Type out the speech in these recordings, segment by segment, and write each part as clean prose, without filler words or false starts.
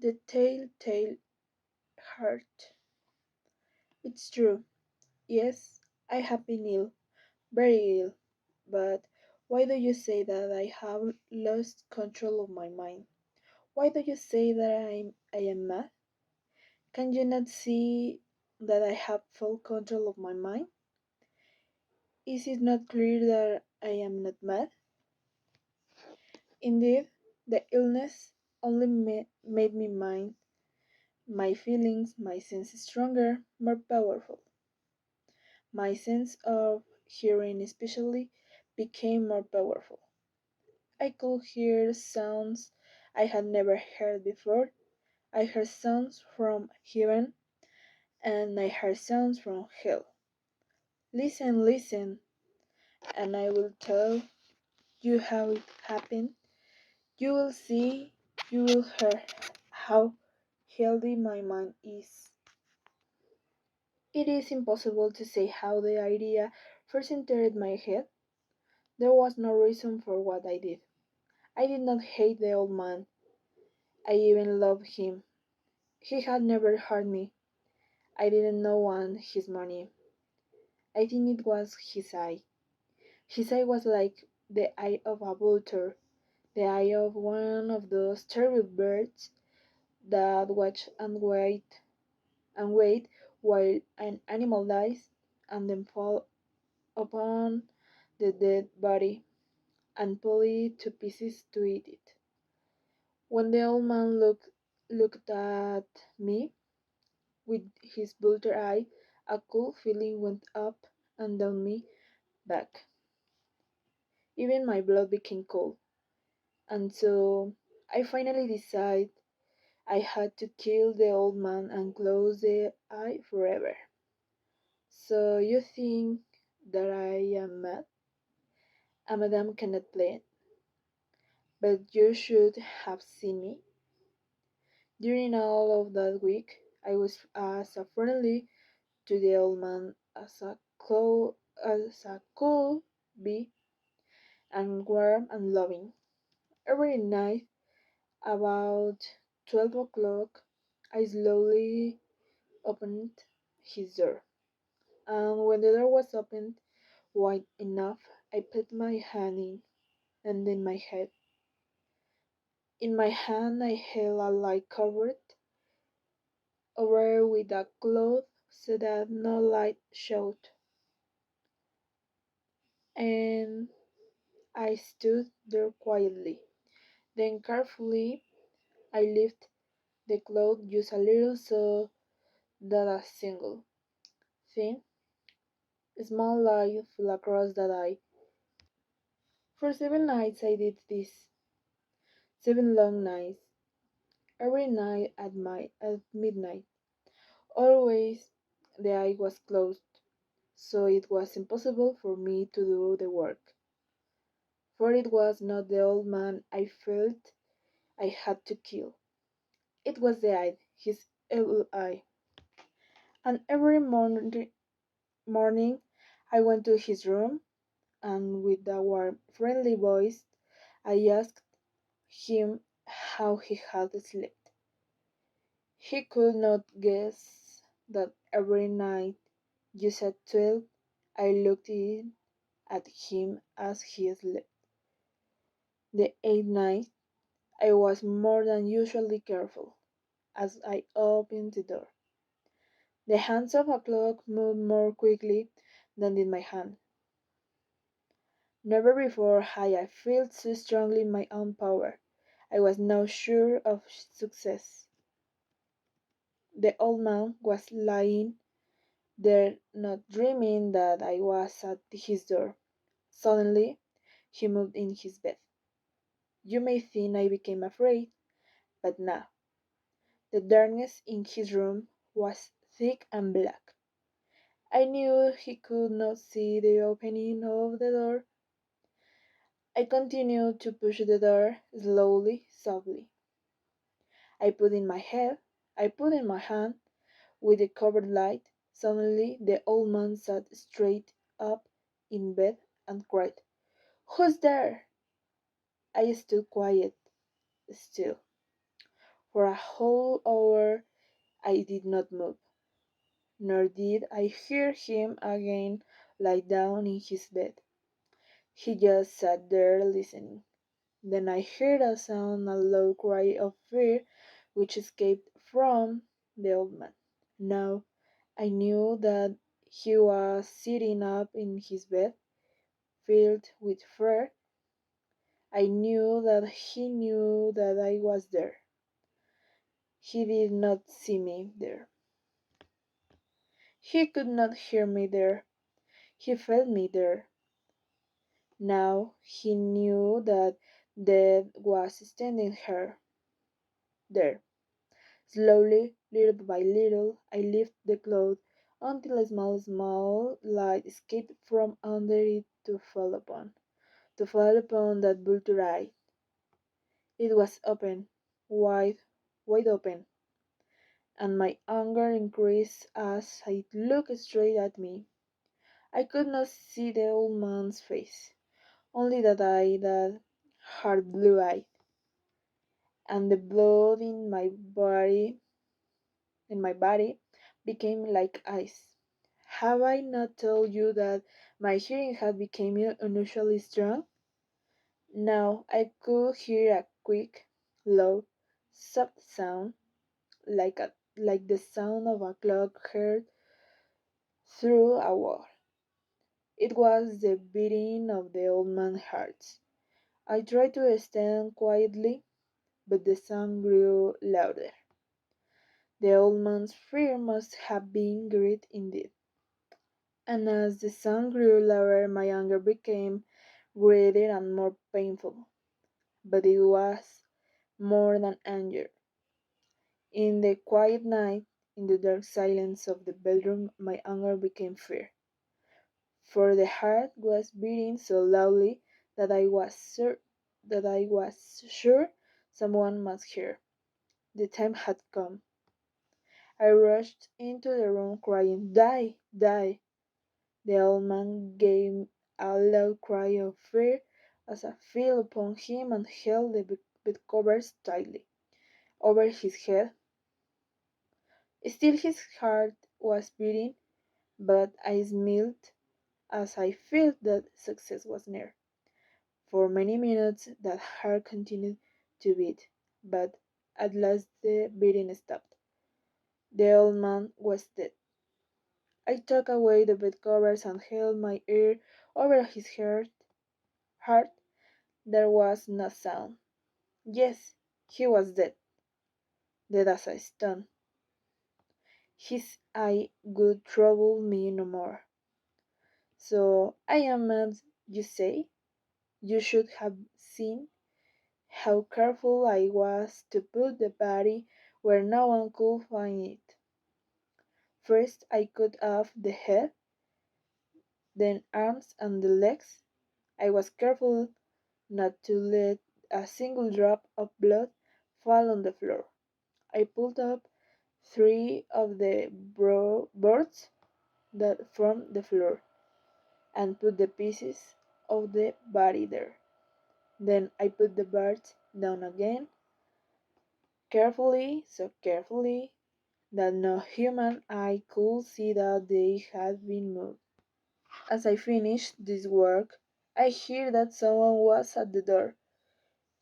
The telltale heart. It's true. Yes, I have been ill, very ill. But why do you say that I have lost control of my mind? Why do you say that I am mad? Can you not see that I have full control of my mind? Is it not clear that I am not mad? Indeed, the illness only made me mind my feelings, my senses stronger, more powerful. My sense of hearing, especially, became more powerful. I could hear sounds I had never heard before. I heard sounds from heaven and I heard sounds from hell. Listen, listen, and I will tell you how it happened. You will see, you will hear how healthy my mind is. It is impossible to say how the idea first entered my head. There was no reason for what I did. I did not hate the old man. I even loved him. He had never hurt me. I didn't know want his money. I think it was his eye. His eye was like the eye of a vulture, the eye of one of those terrible birds that watch and wait while an animal dies and then fall upon the dead body and pull it to pieces to eat it. When the old man looked at me with his vulture eye, a cool feeling went up and down my back. Even my blood became cold. And so I finally decided I had to kill the old man and close the eye forever. So you think that I am mad? A madam cannot play, but you should have seen me. During all of that week, I was as friendly to the old man as I could be, and warm and loving. Every night, about 12 o'clock, I slowly opened his door, and when the door was opened wide enough, I put my hand in, and then my head. In my hand, I held a light covered over with a cloth so that no light showed, and I stood there quietly. Then carefully I lifted the cloth just a little so that a single, thin, small light fell across that eye. For 7 nights I did this, 7 long nights, every night at midnight. Always the eye was closed, so it was impossible for me to do the work. For it was not the old man I felt I had to kill. It was the eye, his evil eye. And every morning I went to his room, and with a warm, friendly voice I asked him how he had slept. He could not guess that every night, just at 12, I looked in at him as he slept. The eighth night, I was more than usually careful as I opened the door. The hands of a clock moved more quickly than did my hand. Never before had I felt so strongly my own power. I was now sure of success. The old man was lying there, not dreaming that I was at his door. Suddenly, he moved in his bed. You may think I became afraid, but no. The darkness in his room was thick and black. I knew he could not see the opening of the door. I continued to push the door slowly, softly. I put in my head, I put in my hand with the covered light. Suddenly the old man sat straight up in bed and cried, "Who's there?" I stood quiet, still. For a whole hour I did not move, nor did I hear him again lie down in his bed. He just sat there listening. Then I heard a sound, a low cry of fear which escaped from the old man. Now I knew that he was sitting up in his bed, filled with fear. I knew that he knew that I was there. He did not see me there. He could not hear me there. He felt me there. Now he knew that death was standing there. Slowly, little by little, I lifted the cloth until a small light escaped from under it to fall upon that vulture eye. It was open, wide, wide open, and my anger increased as it looked straight at me. I could not see the old man's face, only that hard blue eye, and the blood in my body became like ice. Have I not told you that my hearing had become unusually strong? Now I could hear a quick, low, soft sound, like the sound of a clock heard through a wall. It was the beating of the old man's heart. I tried to stand quietly, but the sound grew louder. The old man's fear must have been great indeed. And as the sound grew louder, my anger became greater and more painful. But it was more than anger. In the quiet night, in the dark silence of the bedroom, my anger became fear. For the heart was beating so loudly that I was sure someone must hear. The time had come. I rushed into the room crying, "Die! Die!" The old man gave a loud cry of fear as I fell upon him and held the bedcovers tightly over his head. Still his heart was beating, but I smiled as I felt that success was near. For many minutes that heart continued to beat, but at last the beating stopped. The old man was dead. I took away the bedcovers and held my ear over his heart. There was no sound. Yes, he was dead, dead as a stone. His eye would trouble me no more. So I am mad, you say? You should have seen how careful I was to put the body where no one could find it. First I cut off the head, then arms and the legs. I was careful not to let a single drop of blood fall on the floor. I pulled up three of the boards that formed the floor and put the pieces of the body there. Then I put the boards down again, carefully, so carefully that no human eye could see that they had been moved. As I finished this work, I heard that someone was at the door.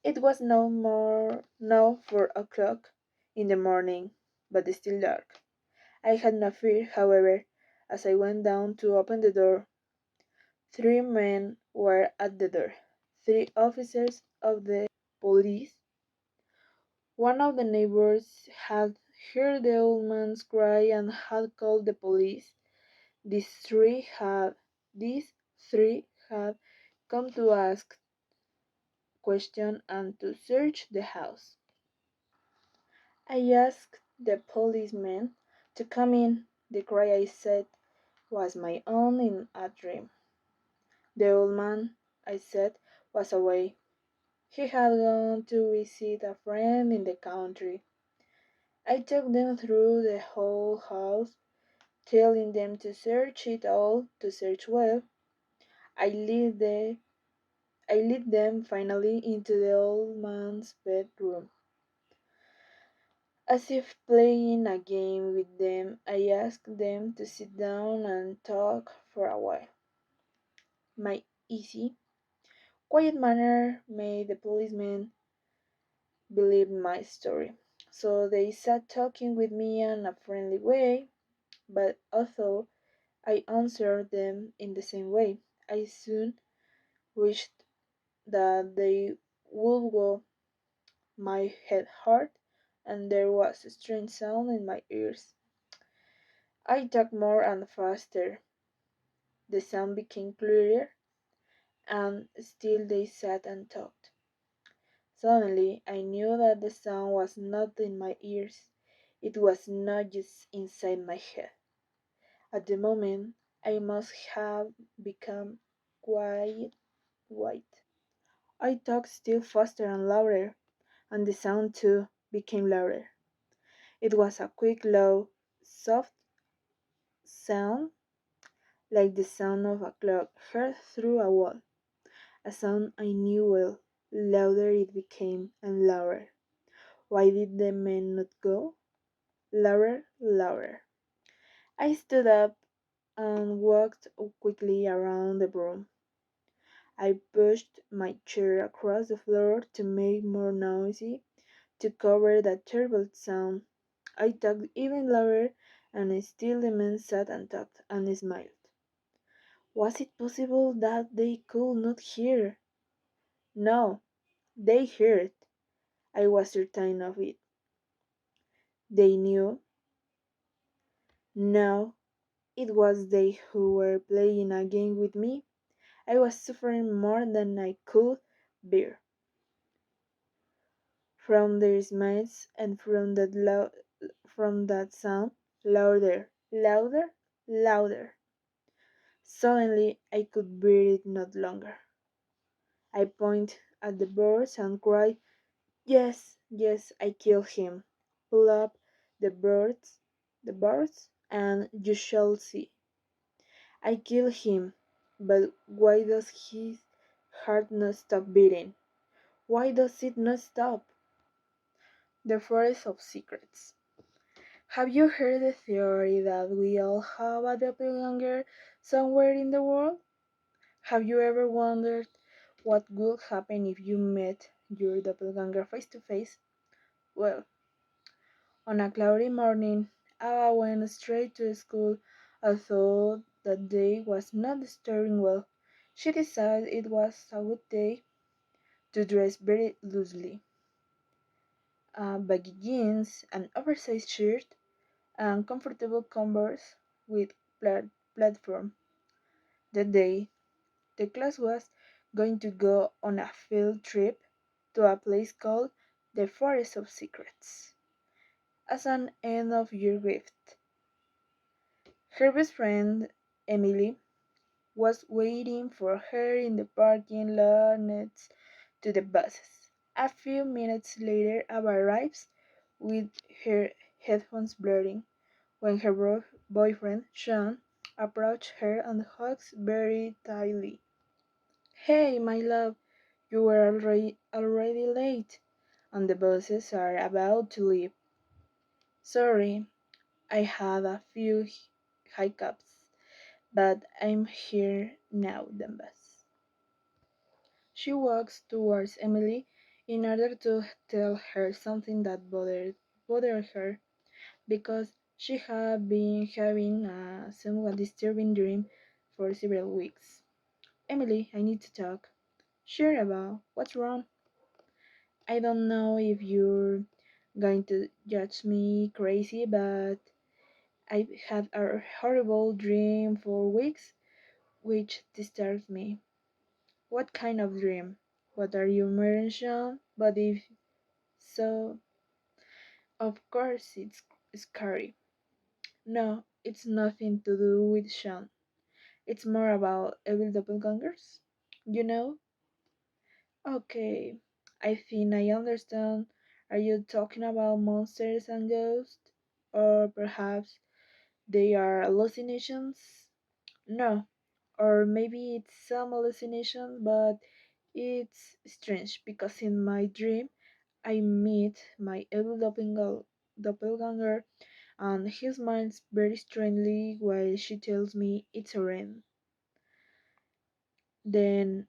It was now 4 o'clock in the morning, but still dark. I had no fear, however, as I went down to open the door. 3 men were at the door, 3 officers of the police. One of the neighbors had heard the old man's cry and had called the police. These these three had come to ask questions and to search the house. I asked the policeman to come in. The cry I said was my own in a dream. The old man, I said, was away. He had gone to visit a friend in the country. I took them through the whole house, telling them to search it all, to search well. I led, the, I led them finally into the old man's bedroom. As if playing a game with them, I asked them to sit down and talk for a while. My easy, quiet manner made the policemen believe my story. So they sat talking with me in a friendly way, but although I answered them in the same way, I soon wished that they would go my head hard, and there was a strange sound in my ears. I talked more and faster. The sound became clearer, and still they sat and talked. Suddenly, I knew that the sound was not in my ears. It was not just inside my head. At the moment, I must have become quite white. I talked still faster and louder, and the sound too became louder. It was a quick, low, soft sound, like the sound of a clock heard through a wall. A sound I knew well. Louder it became, and louder. Why did the men not go? Louder, louder. I stood up and walked quickly around the room. I pushed my chair across the floor to make more noise, to cover that terrible sound. I talked even louder, and still the men sat and talked and smiled. Was it possible that they could not hear? No, they heard. I was certain of it. They knew. No, it was they who were playing a game with me. I was suffering more than I could bear. From their smiles and from that sound, louder, louder, louder. Suddenly I could bear it no longer. I pointed at the birds and cried, "Yes, yes, I killed him. Pull up the birds, and you shall see. I killed him, but why does his heart not stop beating? Why does it not stop?" The Forest of Secrets. Have you heard the theory that we all have a doppelganger somewhere in the world? Have you ever wondered what would happen if you met your doppelganger face to face? Well, on a cloudy morning, Ava went straight to school, although that day was not starting well. She decided it was a good day to dress very loosely. Baggy jeans, an oversized shirt, and comfortable Converse with platform. That day, the class was going to go on a field trip to a place called the Forest of Secrets as an end of year gift. Her best friend, Emily, was waiting for her in the parking lot next to the buses. A few minutes later, Ava arrives with her headphones blaring when her boyfriend, Sean, approached her and hugs very tightly. "Hey, my love, you were already late, and the buses are about to leave. Sorry, I had a few hiccups, but I'm here now, the bus." She walks towards Emily in order to tell her something that bothered her because she had been having a somewhat disturbing dream for several weeks. "Emily, I need to talk." "Sure, about what's wrong?" "I don't know if you're going to judge me crazy, but I've had a horrible dream for weeks which disturbs me." "What kind of dream? What are you mentioning? But if so, of course it's scary." "No, it's nothing to do with Sean. It's more about evil doppelgangers. You know?" "Okay, I think I understand. Are you talking about monsters and ghosts? Or perhaps they are hallucinations?" "No, or maybe it's some hallucination, but it's strange because in my dream I meet my evil doppelganger. doppelganger, and he smiles very strangely while she tells me it's a rain. Then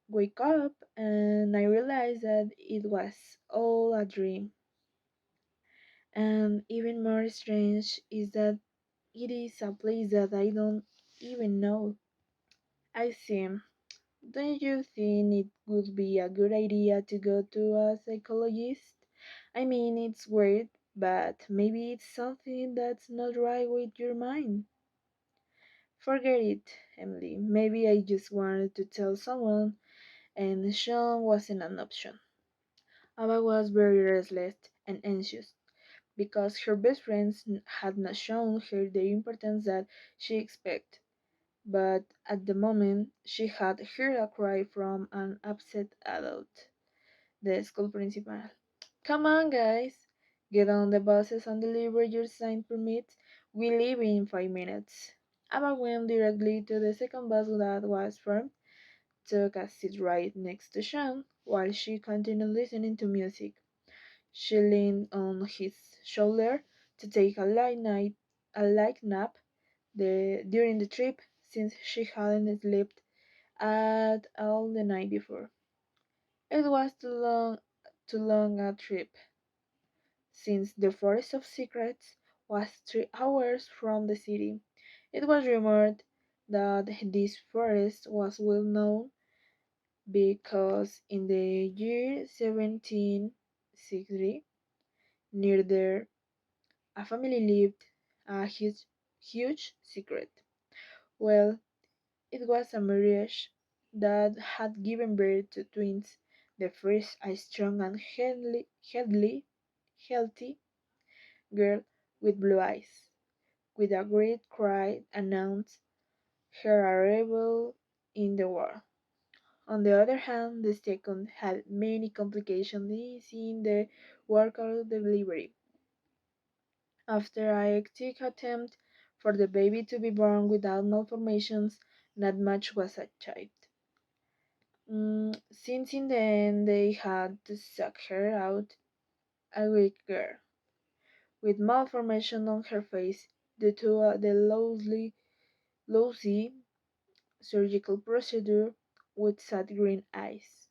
wake up and I realize that it was all a dream. And even more strange is that it is a place that I don't even know. I see. Don't you think it would be a good idea to go to a psychologist? I mean, it's weird, but maybe it's something that's not right with your mind. Forget it, Emily. Maybe I just wanted to tell someone, and Sean wasn't an option. Ava was very restless and anxious because her best friends had not shown her the importance that she expected. But at the moment, she had heard a cry from an upset adult, the school principal. Come on, guys! Get on the buses and deliver your signed permits. We leave in 5 minutes. Ava went directly to the second bus that was formed, took a seat right next to Sean, while she continued listening to music. She leaned on his shoulder to take a light nap during the trip, since she hadn't slept at all the night before. It was too long a trip, since the Forest of Secrets was 3 hours from the city. It was rumored that this forest was well known because in the year 1760, near there, a family lived a huge secret. Well, it was a marriage that had given birth to twins, the first a strong and healthy girl with blue eyes. With a great cry announced her arrival in the world. On the other hand, the second had many complications in the workout delivery. After a hectic attempt for the baby to be born without malformations, not much was achieved. Since in the end they had to suck her out, a weak girl, with malformation on her face due to the lousy surgical procedure with sad green eyes.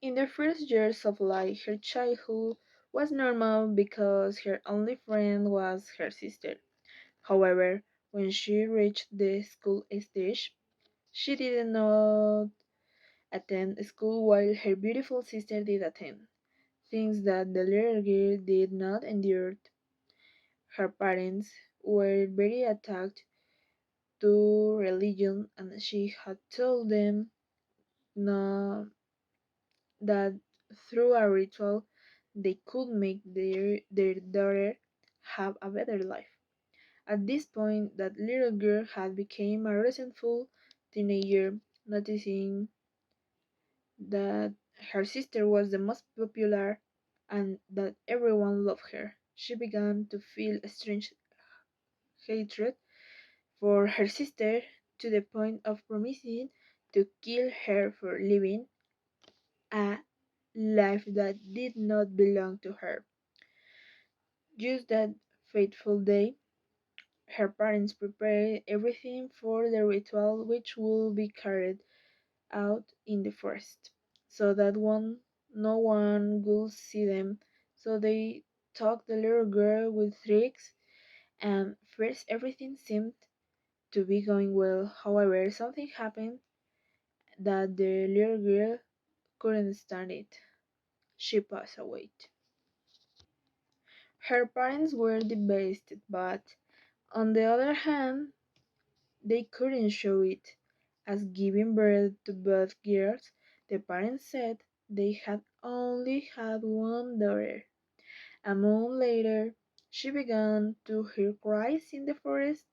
In the first years of life, her childhood was normal because her only friend was her sister. However, when she reached the school stage, she did not attend school while her beautiful sister did attend, things that the little girl did not endure. Her parents were very attached to religion, and she had told them no, that through a ritual they could make their daughter have a better life. At this point, that little girl had become a resentful teenager, noticing that her sister was the most popular and that everyone loved her. She began to feel a strange hatred for her sister, to the point of promising to kill her for living a life that did not belong to her. Just that fateful day, her parents prepared everything for the ritual which would be carried out in the forest, so that no one would see them. So they took the little girl with tricks, and first everything seemed to be going well. However, something happened that the little girl couldn't stand it. She passed away. Her parents were devastated, but on the other hand, they couldn't show it. As giving birth to both girls, the parents said they had only had one daughter. A month later, she began to hear cries in the forest.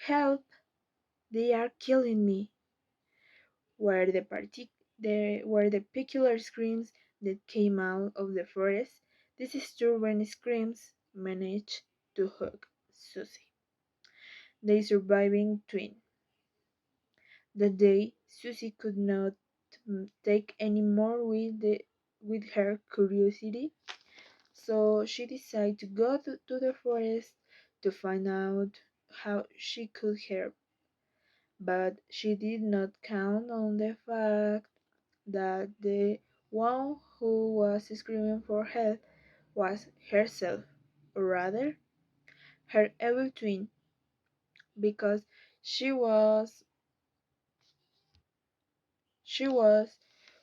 Help! They are killing me! Were the peculiar screams that came out of the forest. These disturbing screams managed to hook Susie, the surviving twin. That day, Susie could not take any more with her curiosity, So she decided to go to the forest to find out how she could help. But she did not count on the fact that the one who was screaming for help was herself, or rather, her evil twin, because she was she was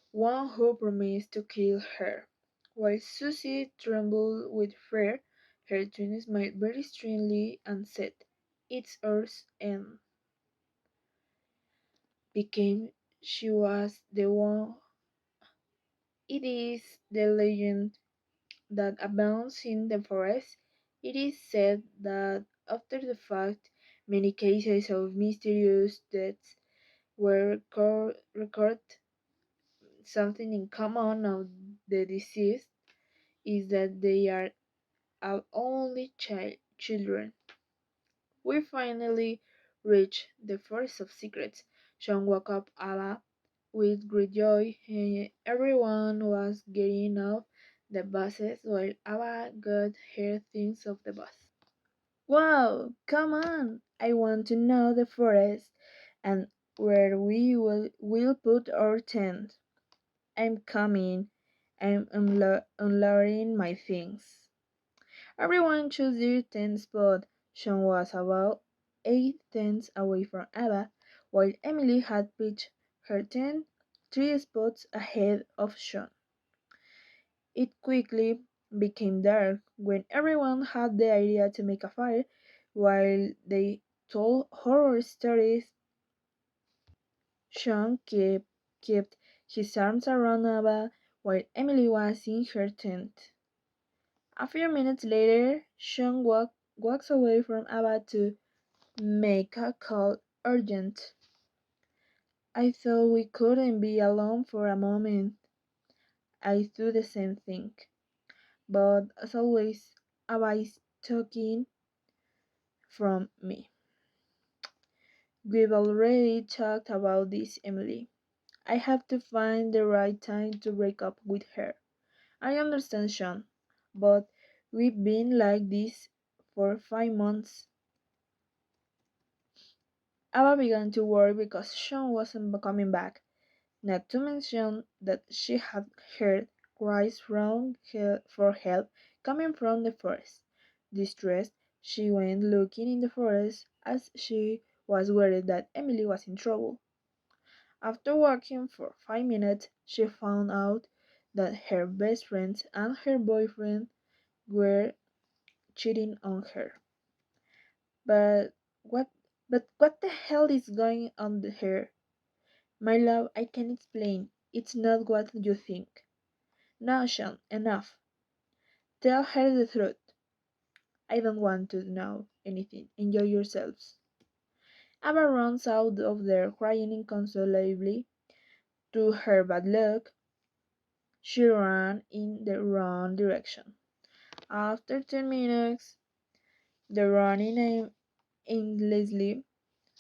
one who promised to kill her. While Susie trembled with fear, her twin smiled very strangely and said, "It's ours," and became she was the one. It is the legend that abounds in the forest. It is said that after the fact, many cases of mysterious deaths were recorded. Something in common of the deceased is that they are our only children. We finally reached the Forest of Secrets. Sean woke up Ava with great joy. Everyone was getting off the buses while Ava got her things off the bus. Wow, come on! I want to know the forest and where will put our tent. I'm coming. I'm unloading my things. Everyone chose their tent spot. Sean was about 8 tents away from Ava, while Emily had pitched her tent 3 spots ahead of Sean. It quickly became dark when everyone had the idea to make a fire while they told horror stories. Sean kept his arms around Ava while Emily was in her tent. A few minutes later, Sean walks away from Ava to make a call urgent. I thought we couldn't be alone for a moment. I do the same thing. But as always, Ava is talking from me. We've already talked about this, Emily. I have to find the right time to break up with her. I understand, Sean, but we've been like this for 5 months. Ava began to worry because Sean wasn't coming back, not to mention that she had heard cries for help coming from the forest. Distressed, she went looking in the forest as she was worried that Emily was in trouble. After walking for 5 minutes, she found out that her best friend and her boyfriend were cheating on her. But what but what the hell is going on here? My love, I can explain. It's not what you think. Now, Sean, enough. Tell her the truth. I don't want to know anything. Enjoy yourselves. Ava runs out of there crying inconsolably. To her bad luck, she ran in the wrong direction. After 10 minutes, the running endlessly,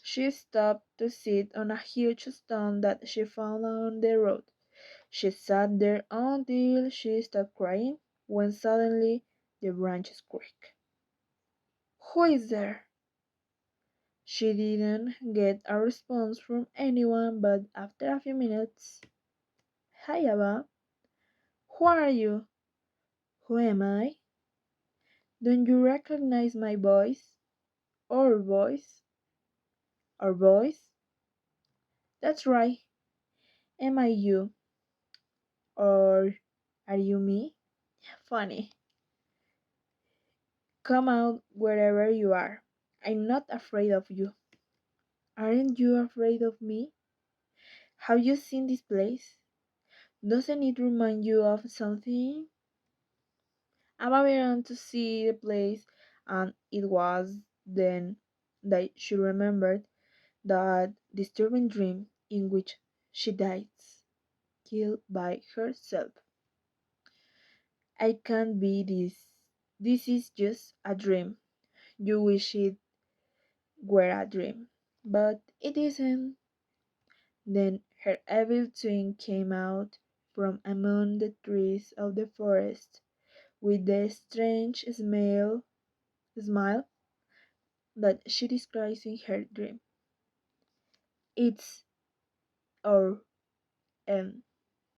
she stopped to sit on a huge stone that she found on the road. She sat there until she stopped crying, when suddenly the branches cracked. "Who is there?" She didn't get a response from anyone, but after a few minutes, "Hi, Ava. Who are you? Who am I? Don't you recognize my voice? Our voice? Our voice? That's right. Am I you? Or are you me? Funny. Come out wherever you are. I'm not afraid of you. Aren't you afraid of me? Have you seen this place? Doesn't it remind you of something?" Ava began to see the place, and it was then that she remembered that disturbing dream in which she died, killed by herself. "I can't be this. This is just a dream. You wish it were a dream. But it isn't." Then her evil twin came out from among the trees of the forest with the strange smile that she describes in her dream. It's our end.